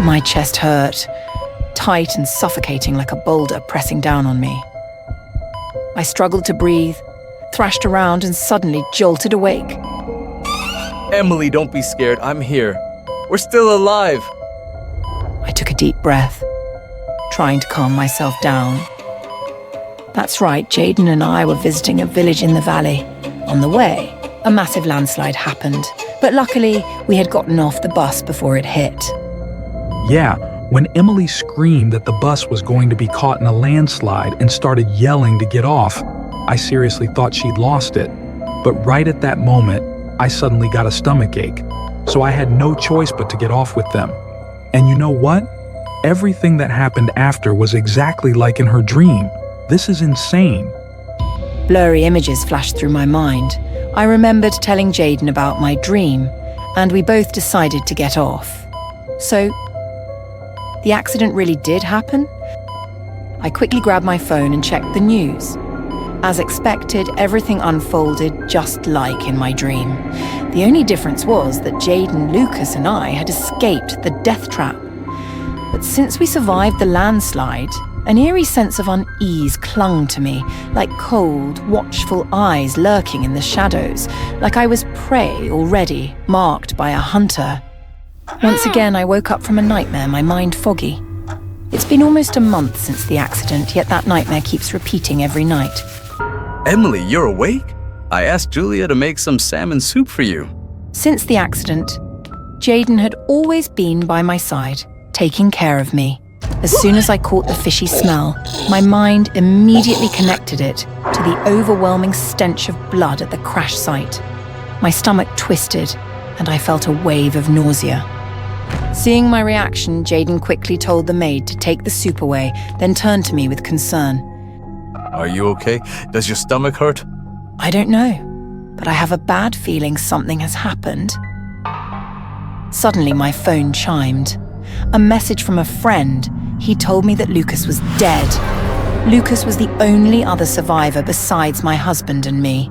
My chest hurt, tight and suffocating like a boulder pressing down on me. I struggled to breathe, thrashed around, and suddenly jolted awake. Emily, don't be scared. I'm here. We're still alive. I took a deep breath, trying to calm myself down. That's right, Jaden and I were visiting a village in the valley. On the way, a massive landslide happened, but luckily we had gotten off the bus before it hit. Yeah, when Emily screamed that the bus was going to be caught in a landslide and started yelling to get off, I seriously thought she'd lost it. But right at that moment, I suddenly got a stomachache, so I had no choice but to get off with them. And you know what? Everything that happened after was exactly like in her dream. This is insane. Blurry images flashed through my mind. I remembered telling Jaden about my dream, and we both decided to get off. So, the accident really did happen? I quickly grabbed my phone and checked the news. As expected, everything unfolded just like in my dream. The only difference was that Jaden, Lucas, and I had escaped the death trap. But since we survived the landslide, an eerie sense of unease clung to me, like cold, watchful eyes lurking in the shadows, like I was prey already, marked by a hunter. Once again, I woke up from a nightmare, my mind foggy. It's been almost a month since the accident, yet that nightmare keeps repeating every night. Emily, you're awake? I asked Julia to make some salmon soup for you. Since the accident, Jaden had always been by my side, taking care of me. As soon as I caught the fishy smell, my mind immediately connected it to the overwhelming stench of blood at the crash site. My stomach twisted, and I felt a wave of nausea. Seeing my reaction, Jaden quickly told the maid to take the soup away, then turned to me with concern. Are you okay? Does your stomach hurt? I don't know, but I have a bad feeling something has happened. Suddenly, my phone chimed. A message from a friend. He told me that Lucas was dead. Lucas was the only other survivor besides my husband and me.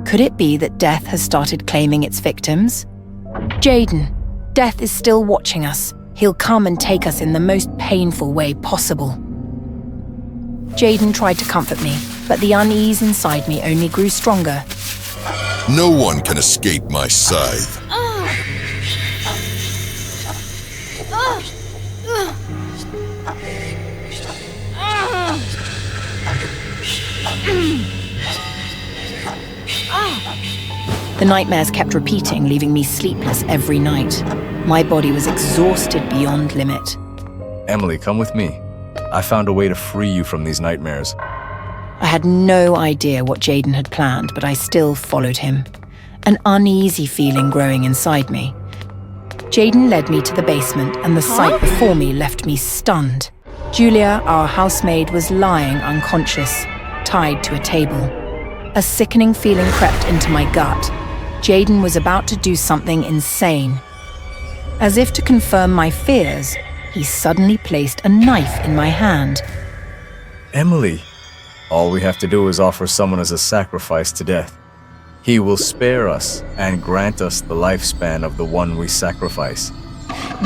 Could it be that death has started claiming its victims? Jaden, death is still watching us. He'll come and take us in the most painful way possible. Jaden tried to comfort me, but the unease inside me only grew stronger. No one can escape my scythe. The nightmares kept repeating, leaving me sleepless every night. My body was exhausted beyond limit. Emily, come with me. I found a way to free you from these nightmares. I had no idea what Jaden had planned, but I still followed him, an uneasy feeling growing inside me. Jaden led me to the basement, and the sight before me left me stunned. Julia, our housemaid, was lying unconscious, tied to a table. A sickening feeling crept into my gut. Jaden was about to do something insane. As if to confirm my fears, he suddenly placed a knife in my hand. Emily, all we have to do is offer someone as a sacrifice to death. He will spare us and grant us the lifespan of the one we sacrifice.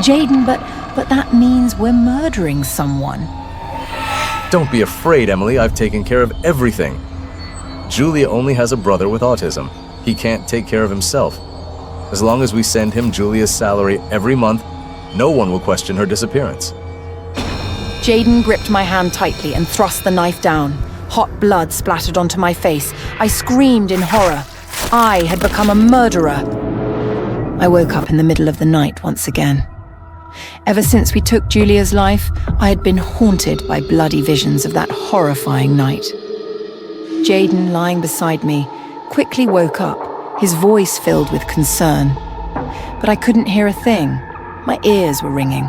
Jaden, but that means we're murdering someone. Don't be afraid, Emily. I've taken care of everything. Julia only has a brother with autism. He can't take care of himself. As long as we send him Julia's salary every month, no one will question her disappearance. Jaden gripped my hand tightly and thrust the knife down. Hot blood splattered onto my face. I screamed in horror. I had become a murderer. I woke up in the middle of the night once again. Ever since we took Julia's life, I had been haunted by bloody visions of that horrifying night. Jaden, lying beside me, quickly woke up, his voice filled with concern. But I couldn't hear a thing. My ears were ringing.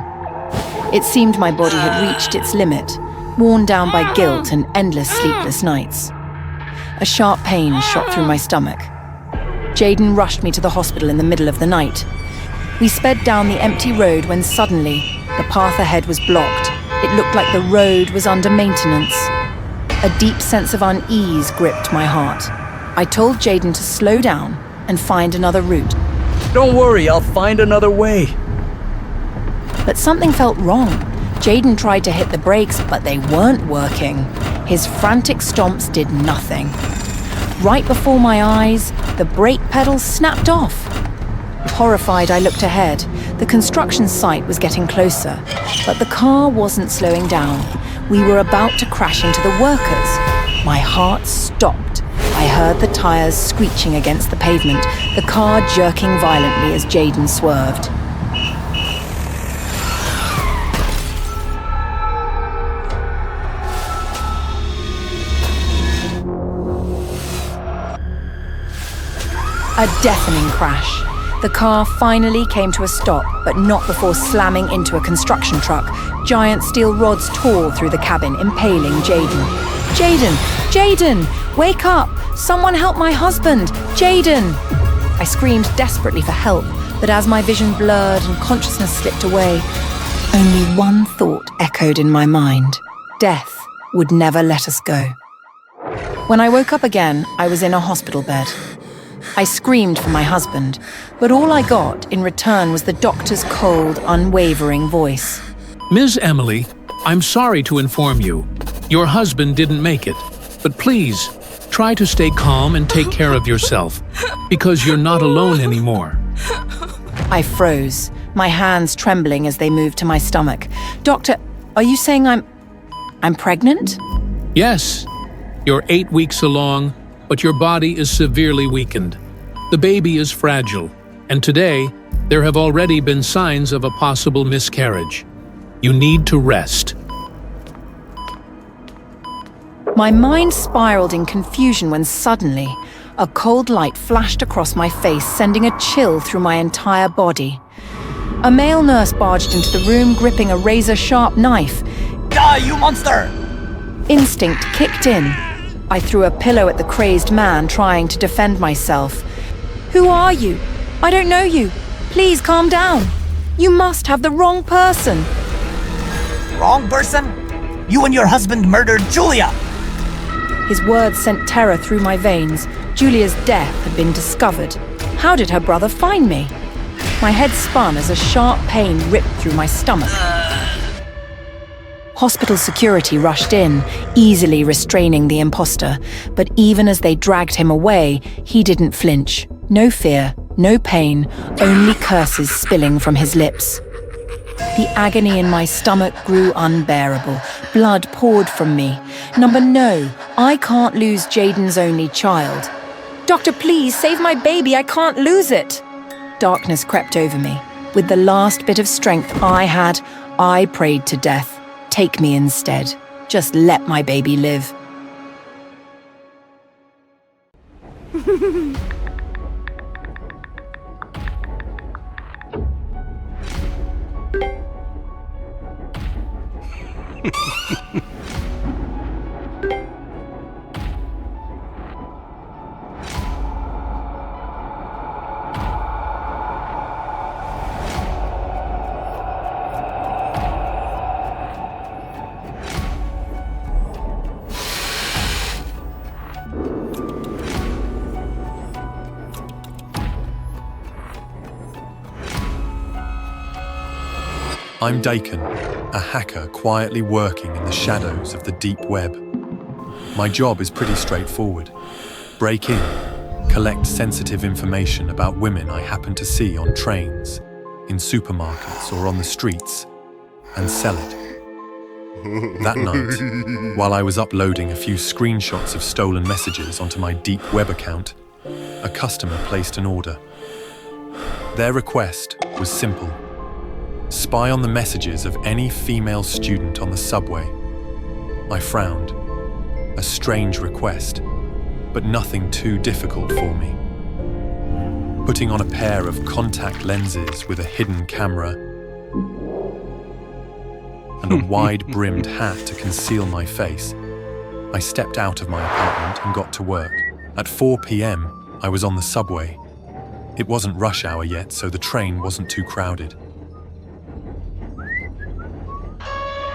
It seemed my body had reached its limit, worn down by guilt and endless sleepless nights. A sharp pain shot through my stomach. Jaden rushed me to the hospital in the middle of the night. We sped down the empty road when suddenly, the path ahead was blocked. It looked like the road was under maintenance. A deep sense of unease gripped my heart. I told Jaden to slow down and find another route. Don't worry, I'll find another way. But something felt wrong. Jaden tried to hit the brakes, but they weren't working. His frantic stomps did nothing. Right before my eyes, the brake pedal snapped off. Horrified, I looked ahead. The construction site was getting closer, but the car wasn't slowing down. We were about to crash into the workers. My heart stopped. I heard the tires screeching against the pavement, the car jerking violently as Jaden swerved. A deafening crash. The car finally came to a stop, but not before slamming into a construction truck. Giant steel rods tore through the cabin, impaling Jaden. Jaden! Jaden! Wake up! Someone help my husband! Jaden! I screamed desperately for help, but as my vision blurred and consciousness slipped away, only one thought echoed in my mind. Death would never let us go. When I woke up again, I was in a hospital bed. I screamed for my husband, but all I got in return was the doctor's cold, unwavering voice. Ms. Emily, I'm sorry to inform you. Your husband didn't make it, but please, try to stay calm and take care of yourself, because you're not alone anymore. I froze, my hands trembling as they moved to my stomach. Doctor, are you saying I'm pregnant? Yes, you're 8 weeks along, but your body is severely weakened. The baby is fragile, and today, there have already been signs of a possible miscarriage. You need to rest. My mind spiraled in confusion when suddenly, a cold light flashed across my face, sending a chill through my entire body. A male nurse barged into the room, gripping a razor-sharp knife. Die, you monster! Instinct kicked in. I threw a pillow at the crazed man, trying to defend myself. Who are you? I don't know you. Please calm down. You must have the wrong person. Wrong person? You and your husband murdered Julia! His words sent terror through my veins. Julia's death had been discovered. How did her brother find me? My head spun as a sharp pain ripped through my stomach. Hospital security rushed in, easily restraining the imposter, but even as they dragged him away, he didn't flinch. No fear, no pain, only curses spilling from his lips. The agony in my stomach grew unbearable. Blood poured from me. No, I can't lose Jaden's only child. Doctor, please, save my baby, I can't lose it. Darkness crept over me. With the last bit of strength I had, I prayed to death. Take me instead. Just let my baby live. I'm Dakin, a hacker quietly working in the shadows of the deep web. My job is pretty straightforward. Break in, collect sensitive information about women I happen to see on trains, in supermarkets or on the streets, and sell it. That night, while I was uploading a few screenshots of stolen messages onto my deep web account, a customer placed an order. Their request was simple. Spy on the messages of any female student on the subway. I frowned. A strange request, but nothing too difficult for me. Putting on a pair of contact lenses with a hidden camera and a wide-brimmed hat to conceal my face, I stepped out of my apartment and got to work. At 4 p.m, I was on the subway. It wasn't rush hour yet, so the train wasn't too crowded.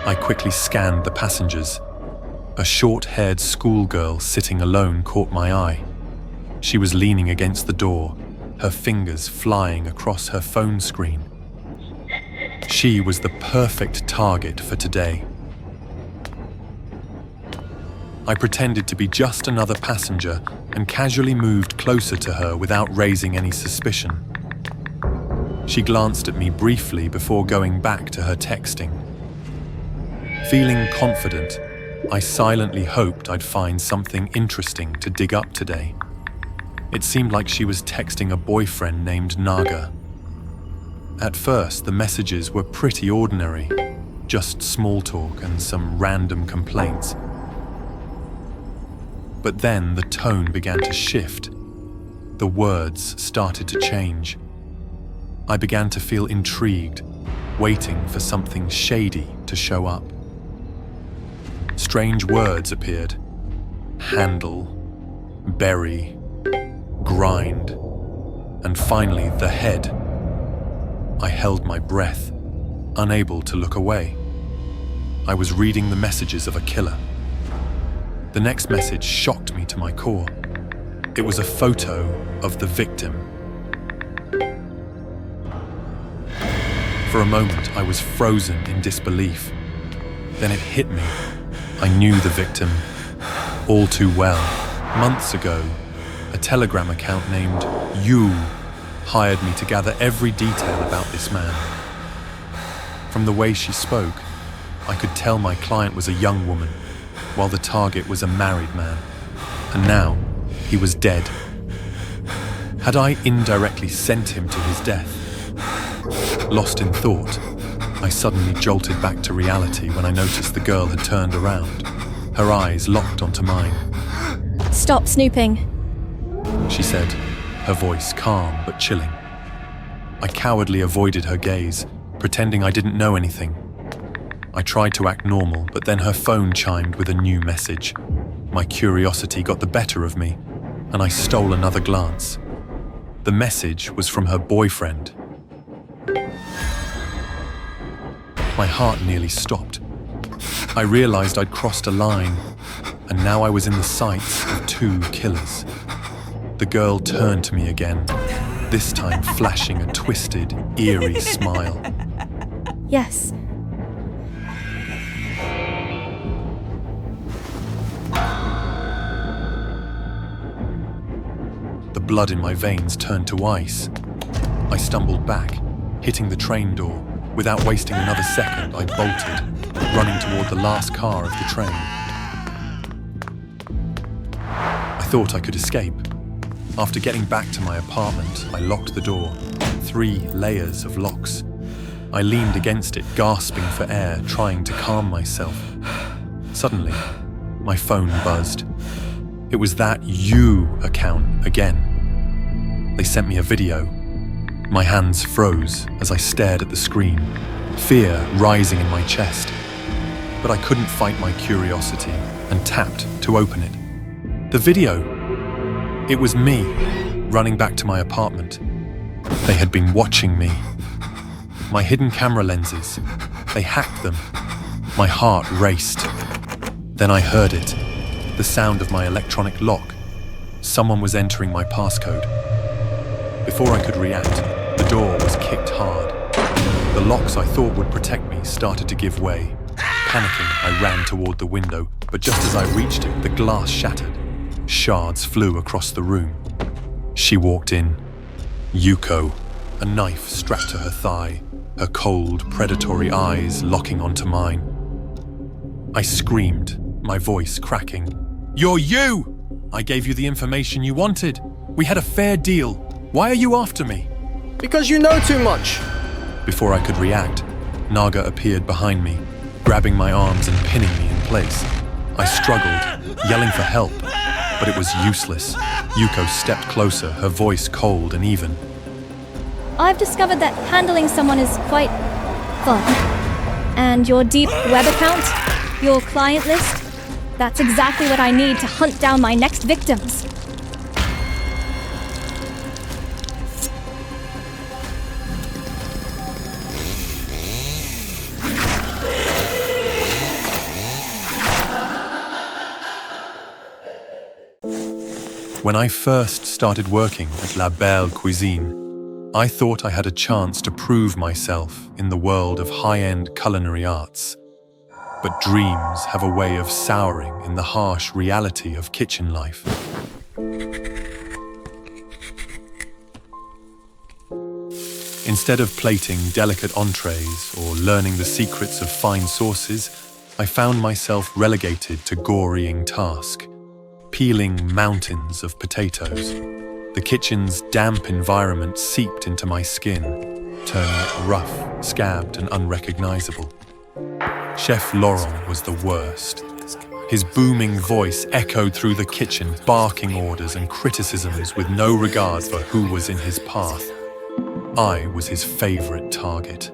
I quickly scanned the passengers. A short-haired schoolgirl sitting alone caught my eye. She was leaning against the door, her fingers flying across her phone screen. She was the perfect target for today. I pretended to be just another passenger and casually moved closer to her without raising any suspicion. She glanced at me briefly before going back to her texting. Feeling confident, I silently hoped I'd find something interesting to dig up today. It seemed like she was texting a boyfriend named Naga. At first, the messages were pretty ordinary, just small talk and some random complaints. But then the tone began to shift. The words started to change. I began to feel intrigued, waiting for something shady to show up. Strange words appeared. Handle, bury, grind, and finally the head. I held my breath, unable to look away. I was reading the messages of a killer. The next message shocked me to my core. It was a photo of the victim. For a moment, I was frozen in disbelief. Then it hit me. I knew the victim all too well. Months ago, a Telegram account named You hired me to gather every detail about this man. From the way she spoke, I could tell my client was a young woman, while the target was a married man. And now, he was dead. Had I indirectly sent him to his death? Lost in thought, I suddenly jolted back to reality when I noticed the girl had turned around, her eyes locked onto mine. Stop snooping, She said, her voice calm but chilling. I cowardly avoided her gaze, pretending I didn't know anything. I tried to act normal, but then her phone chimed with a new message. My curiosity got the better of me, and I stole another glance. The message was from her boyfriend. My heart nearly stopped. I realized I'd crossed a line, and now I was in the sights of two killers. The girl turned to me again, this time flashing a twisted, eerie smile. Yes. The blood in my veins turned to ice. I stumbled back, hitting the train door. Without wasting another second, I bolted, running toward the last car of the train. I thought I could escape. After getting back to my apartment, I locked the door. 3 layers of locks. I leaned against it, gasping for air, trying to calm myself. Suddenly, my phone buzzed. It was that You account again. They sent me a video. My hands froze as I stared at the screen, fear rising in my chest. But I couldn't fight my curiosity and tapped to open it. The video! It was me, running back to my apartment. They had been watching me. My hidden camera lenses, they hacked them. My heart raced. Then I heard it, the sound of my electronic lock. Someone was entering my passcode. Before I could react, the door was kicked hard. The locks I thought would protect me started to give way. Panicking, I ran toward the window, but just as I reached it, the glass shattered. Shards flew across the room. She walked in. Yuko, a knife strapped to her thigh, her cold, predatory eyes locking onto mine. I screamed, my voice cracking. "You're you! I gave you the information you wanted. We had a fair deal. Why are you after me?" Because you know too much. Before I could react, Naga appeared behind me, grabbing my arms and pinning me in place. I struggled, yelling for help, but it was useless. Yuko stepped closer, her voice cold and even. I've discovered that handling someone is quite fun. And your deep web account, your client list, that's exactly what I need to hunt down my next victims. When I first started working at La Belle Cuisine, I thought I had a chance to prove myself in the world of high-end culinary arts. But dreams have a way of souring in the harsh reality of kitchen life. Instead of plating delicate entrees or learning the secrets of fine sauces, I found myself relegated to gorying task, peeling mountains of potatoes. The kitchen's damp environment seeped into my skin, turning it rough, scabbed, and unrecognizable. Chef Laurent was the worst. His booming voice echoed through the kitchen, barking orders and criticisms with no regard for who was in his path. I was his favorite target.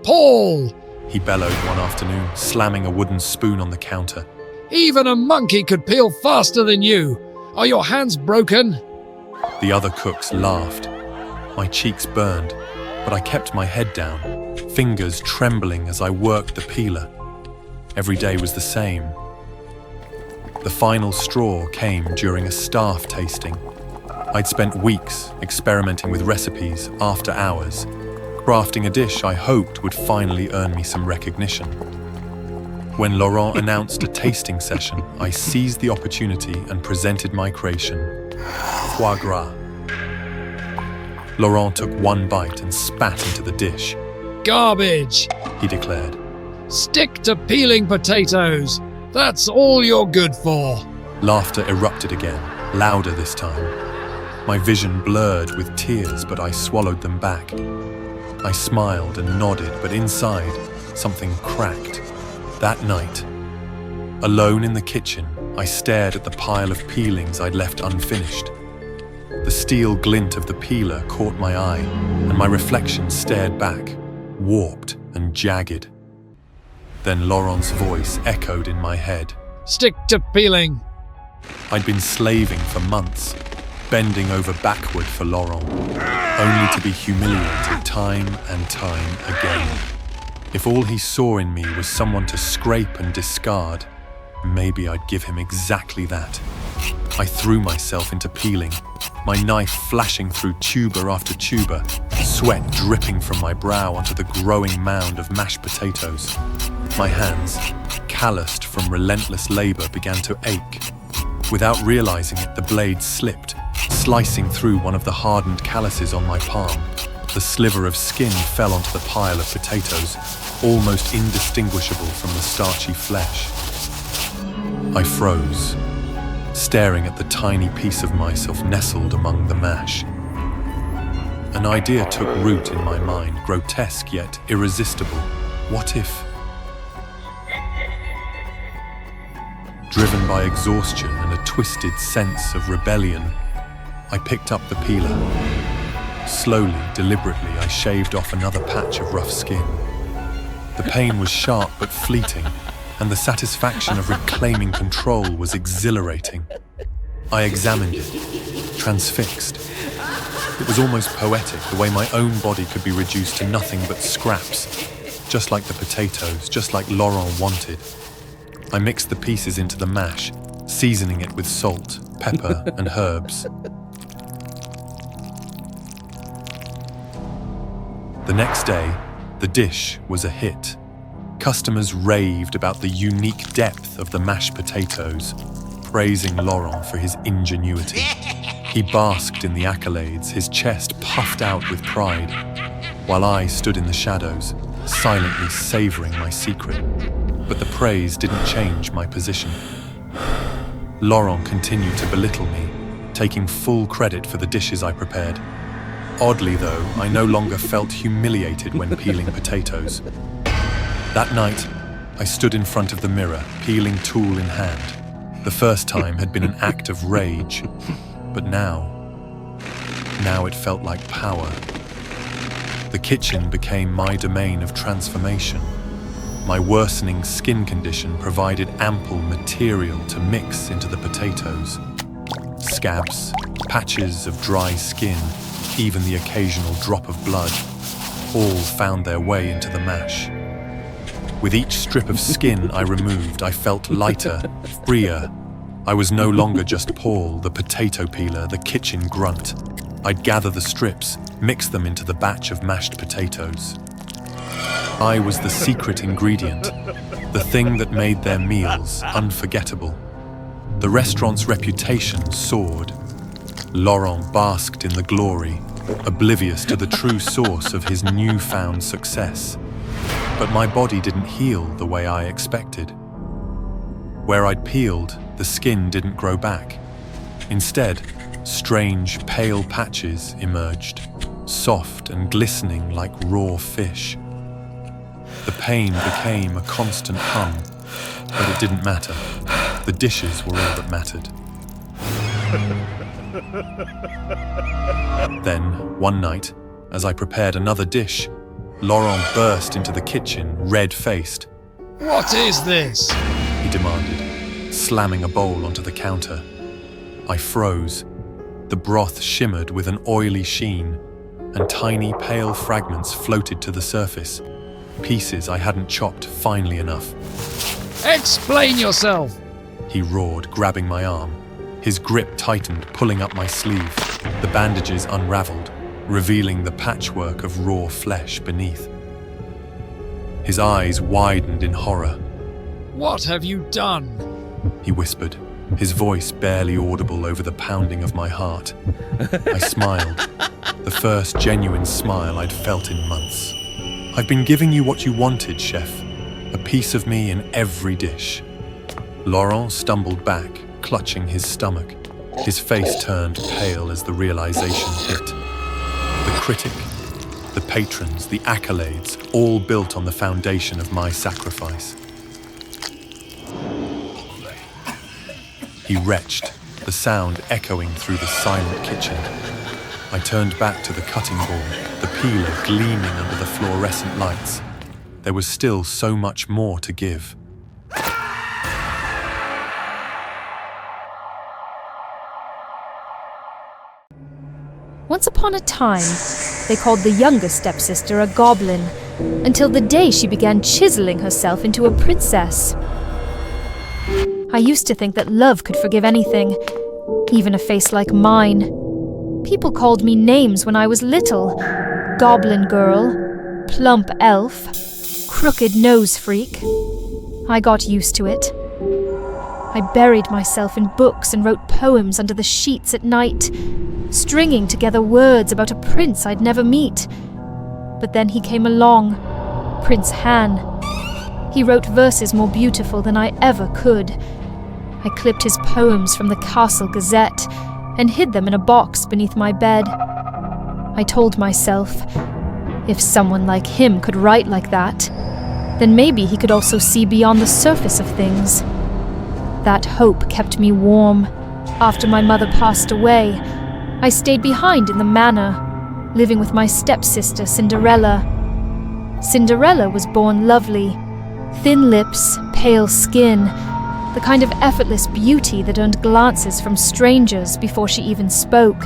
Paul! He bellowed one afternoon, slamming a wooden spoon on the counter. Even a monkey could peel faster than you. Are your hands broken? The other cooks laughed. My cheeks burned, but I kept my head down, fingers trembling as I worked the peeler. Every day was the same. The final straw came during a staff tasting. I'd spent weeks experimenting with recipes after hours, crafting a dish I hoped would finally earn me some recognition. When Laurent announced a tasting session, I seized the opportunity and presented my creation, foie gras. Laurent took one bite and spat into the dish. Garbage, He declared. Stick to peeling potatoes. That's all you're good for. Laughter erupted again, louder this time. My vision blurred with tears, but I swallowed them back. I smiled and nodded, but inside, something cracked. That night, alone in the kitchen, I stared at the pile of peelings I'd left unfinished. The steel glint of the peeler caught my eye, and my reflection stared back, warped and jagged. Then Laurent's voice echoed in my head. Stick to peeling. I'd been slaving for months, bending over backward for Laurent, only to be humiliated time and time again. If all he saw in me was someone to scrape and discard, maybe I'd give him exactly that. I threw myself into peeling, my knife flashing through tuber after tuber, sweat dripping from my brow onto the growing mound of mashed potatoes. My hands, calloused from relentless labor, began to ache. Without realizing it, the blade slipped, slicing through one of the hardened calluses on my palm. The sliver of skin fell onto the pile of potatoes, almost indistinguishable from the starchy flesh. I froze, staring at the tiny piece of myself nestled among the mash. An idea took root in my mind, grotesque yet irresistible. What if? Driven by exhaustion and a twisted sense of rebellion, I picked up the peeler. Slowly, deliberately, I shaved off another patch of rough skin. The pain was sharp but fleeting, and the satisfaction of reclaiming control was exhilarating. I examined it, transfixed. It was almost poetic, the way my own body could be reduced to nothing but scraps, just like the potatoes, just like Laurent wanted. I mixed the pieces into the mash, seasoning it with salt, pepper, and herbs. The next day, the dish was a hit. Customers raved about the unique depth of the mashed potatoes, praising Laurent for his ingenuity. He basked in the accolades, his chest puffed out with pride, while I stood in the shadows, silently savoring my secret. But the praise didn't change my position. Laurent continued to belittle me, taking full credit for the dishes I prepared. Oddly though, I no longer felt humiliated when peeling potatoes. That night, I stood in front of the mirror, peeling tool in hand. The first time had been an act of rage, but now it felt like power. The kitchen became my domain of transformation. My worsening skin condition provided ample material to mix into the potatoes. Scabs, patches of dry skin, even the occasional drop of blood, all found their way into the mash. With each strip of skin I removed, I felt lighter, freer. I was no longer just Paul, the potato peeler, the kitchen grunt. I'd gather the strips, mix them into the batch of mashed potatoes. I was the secret ingredient, the thing that made their meals unforgettable. The restaurant's reputation soared. Laurent basked in the glory, oblivious to the true source of his newfound success. But my body didn't heal the way I expected. Where I'd peeled, the skin didn't grow back. Instead, strange, pale patches emerged, soft and glistening like raw fish. The pain became a constant hum, but it didn't matter. The dishes were all that mattered. Then, one night, as I prepared another dish, Laurent burst into the kitchen, red-faced. What is this? He demanded, slamming a bowl onto the counter. I froze. The broth shimmered with an oily sheen, and tiny pale fragments floated to the surface, pieces I hadn't chopped finely enough. Explain yourself! He roared, grabbing my arm. His grip tightened, pulling up my sleeve. The bandages unraveled, revealing the patchwork of raw flesh beneath. His eyes widened in horror. What have you done? He whispered, his voice barely audible over the pounding of my heart. I smiled, the first genuine smile I'd felt in months. I've been giving you what you wanted, chef. A piece of me in every dish. Laurent stumbled back, clutching his stomach. His face turned pale as the realization hit. The critic, the patrons, the accolades, all built on the foundation of my sacrifice. He retched, the sound echoing through the silent kitchen. I turned back to the cutting board, the peeler gleaming under the fluorescent lights. There was still so much more to give. Once upon a time, they called the younger stepsister a goblin, until the day she began chiseling herself into a princess. I used to think that love could forgive anything, even a face like mine. People called me names when I was little. Goblin girl, plump elf, crooked nose freak. I got used to it. I buried myself in books and wrote poems under the sheets at night, stringing together words about a prince I'd never meet. But then he came along, Prince Han. He wrote verses more beautiful than I ever could. I clipped his poems from the Castle Gazette and hid them in a box beneath my bed. I told myself, if someone like him could write like that, then maybe he could also see beyond the surface of things. That hope kept me warm. After my mother passed away, I stayed behind in the manor, living with my stepsister Cinderella. Cinderella was born lovely. Thin lips, pale skin, the kind of effortless beauty that earned glances from strangers before she even spoke.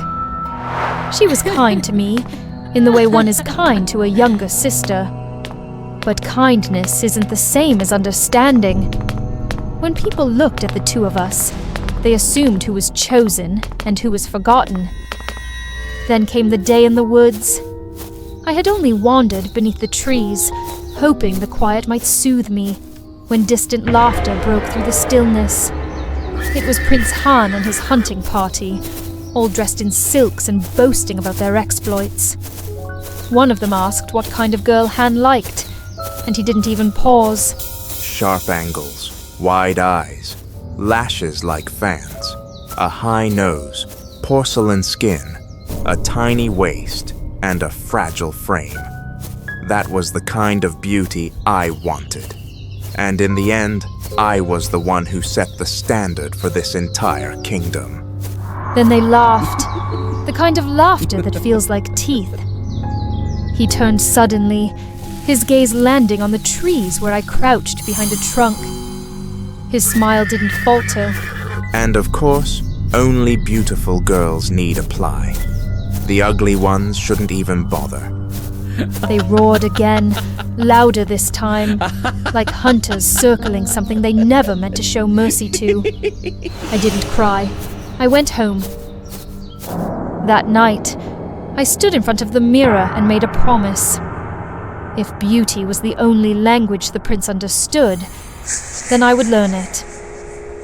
She was kind to me, in the way one is kind to a younger sister. But kindness isn't the same as understanding. When people looked at the two of us, they assumed who was chosen and who was forgotten. Then came the day in the woods. I had only wandered beneath the trees, hoping the quiet might soothe me, when distant laughter broke through the stillness. It was Prince Han and his hunting party, all dressed in silks and boasting about their exploits. One of them asked what kind of girl Han liked, and he didn't even pause. Sharp angles, wide eyes, lashes like fans, a high nose, porcelain skin, a tiny waist, and a fragile frame. That was the kind of beauty I wanted. And in the end, I was the one who set the standard for this entire kingdom. Then they laughed, the kind of laughter that feels like teeth. He turned suddenly, his gaze landing on the trees where I crouched behind a trunk. His smile didn't falter. And of course, only beautiful girls need apply. The ugly ones shouldn't even bother. They roared again, louder this time, like hunters circling something they never meant to show mercy to. I didn't cry. I went home. That night, I stood in front of the mirror and made a promise. If beauty was the only language the prince understood, then I would learn it.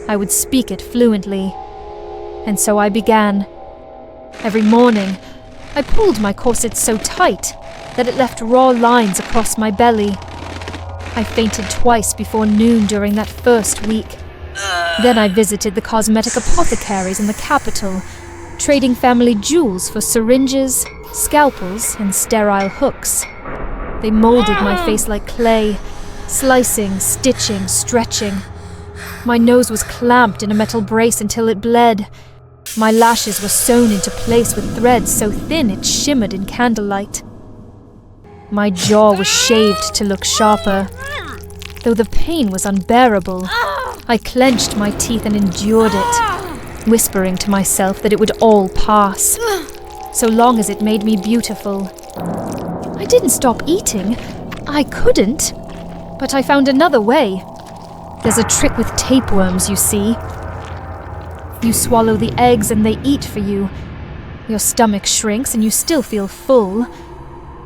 I would speak it fluently. And so I began. Every morning, I pulled my corset so tight that it left raw lines across my belly. I fainted twice before noon during that first week. Then I visited the cosmetic apothecaries in the capital, trading family jewels for syringes, scalpels, and sterile hooks. They molded my face like clay, slicing, stitching, stretching. My nose was clamped in a metal brace until it bled. My lashes were sewn into place with threads so thin it shimmered in candlelight. My jaw was shaved to look sharper. Though the pain was unbearable, I clenched my teeth and endured it, whispering to myself that it would all pass, so long as it made me beautiful. I didn't stop eating. I couldn't. But I found another way. There's a trick with tapeworms, you see. You swallow the eggs and they eat for you. Your stomach shrinks and you still feel full.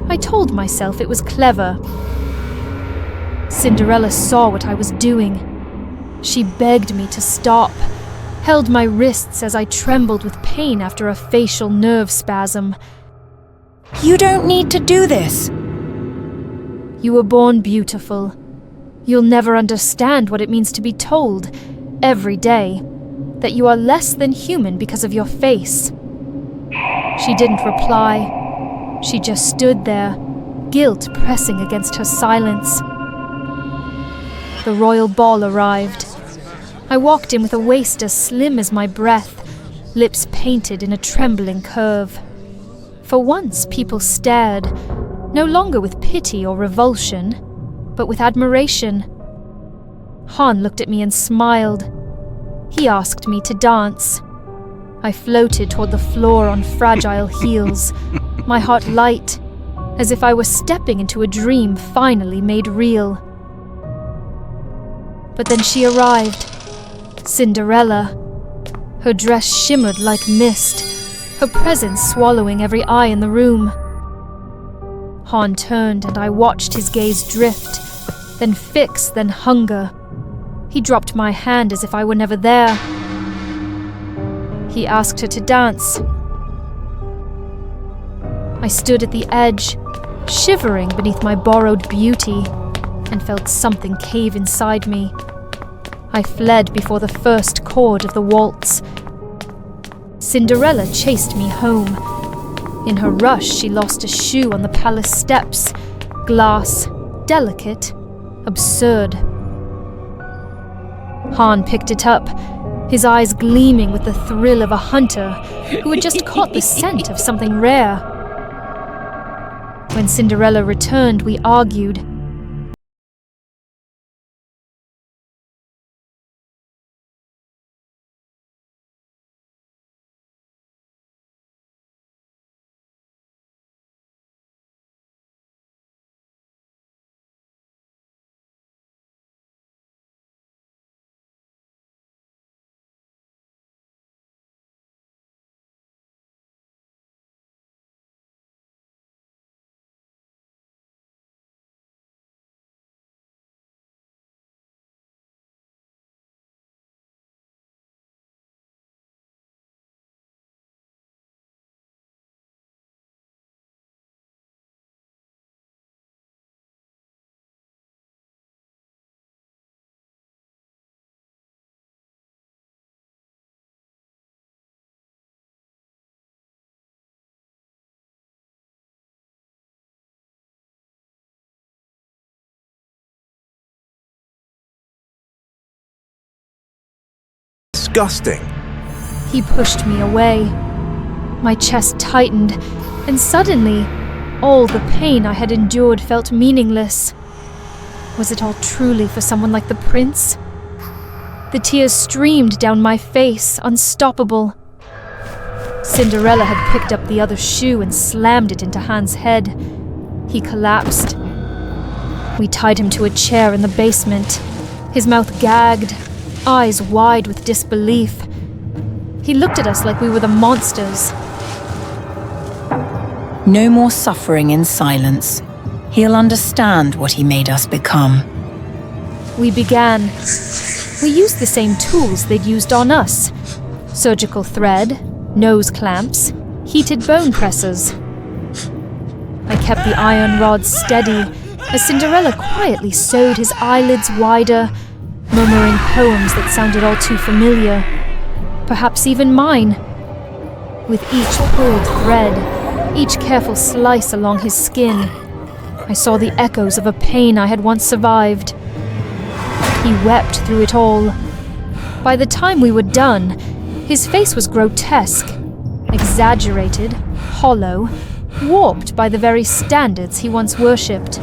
I told myself it was clever. Cinderella saw what I was doing. She begged me to stop, held my wrists as I trembled with pain after a facial nerve spasm. You don't need to do this. You were born beautiful. You'll never understand what it means to be told, every day, that you are less than human because of your face. She didn't reply. She just stood there, guilt pressing against her silence. The royal ball arrived. I walked in with a waist as slim as my breath, lips painted in a trembling curve. For once, people stared, no longer with pity or revulsion, but with admiration. Han looked at me and smiled. He asked me to dance. I floated toward the floor on fragile heels, my heart light, as if I were stepping into a dream finally made real. But then she arrived, Cinderella. Her dress shimmered like mist, her presence swallowing every eye in the room. Han turned and I watched his gaze drift, then fix, then hunger. He dropped my hand as if I were never there. He asked her to dance. I stood at the edge, shivering beneath my borrowed beauty, and felt something cave inside me. I fled before the first chord of the waltz. Cinderella chased me home. In her rush, she lost a shoe on the palace steps. Glass, delicate, absurd. Han picked it up, his eyes gleaming with the thrill of a hunter who had just caught the scent of something rare. When Cinderella returned, we argued. Disgusting. He pushed me away. My chest tightened, and suddenly, all the pain I had endured felt meaningless. Was it all truly for someone like the prince? The tears streamed down my face, unstoppable. Cinderella had picked up the other shoe and slammed it into Han's head. He collapsed. We tied him to a chair in the basement, his mouth gagged, eyes wide with disbelief. He looked at us like we were the monsters. No more suffering in silence. He'll understand what he made us become. We began. We used the same tools they'd used on us. Surgical thread, nose clamps, heated bone pressers. I kept the iron rods steady as Cinderella quietly sewed his eyelids wider, murmuring poems that sounded all too familiar, perhaps even mine. With each pulled thread, each careful slice along his skin, I saw the echoes of a pain I had once survived. He wept through it all. By the time we were done, his face was grotesque, exaggerated, hollow, warped by the very standards he once worshipped.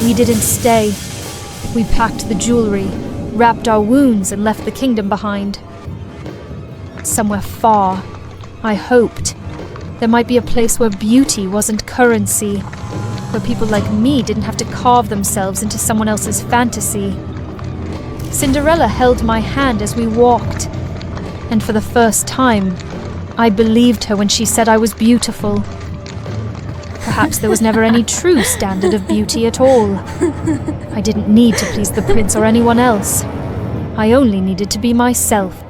We didn't stay. We packed the jewelry, wrapped our wounds, and left the kingdom behind. Somewhere far, I hoped, there might be a place where beauty wasn't currency, where people like me didn't have to carve themselves into someone else's fantasy. Cinderella held my hand as we walked, and for the first time, I believed her when she said I was beautiful. Perhaps there was never any true standard of beauty at all. I didn't need to please the prince or anyone else. I only needed to be myself.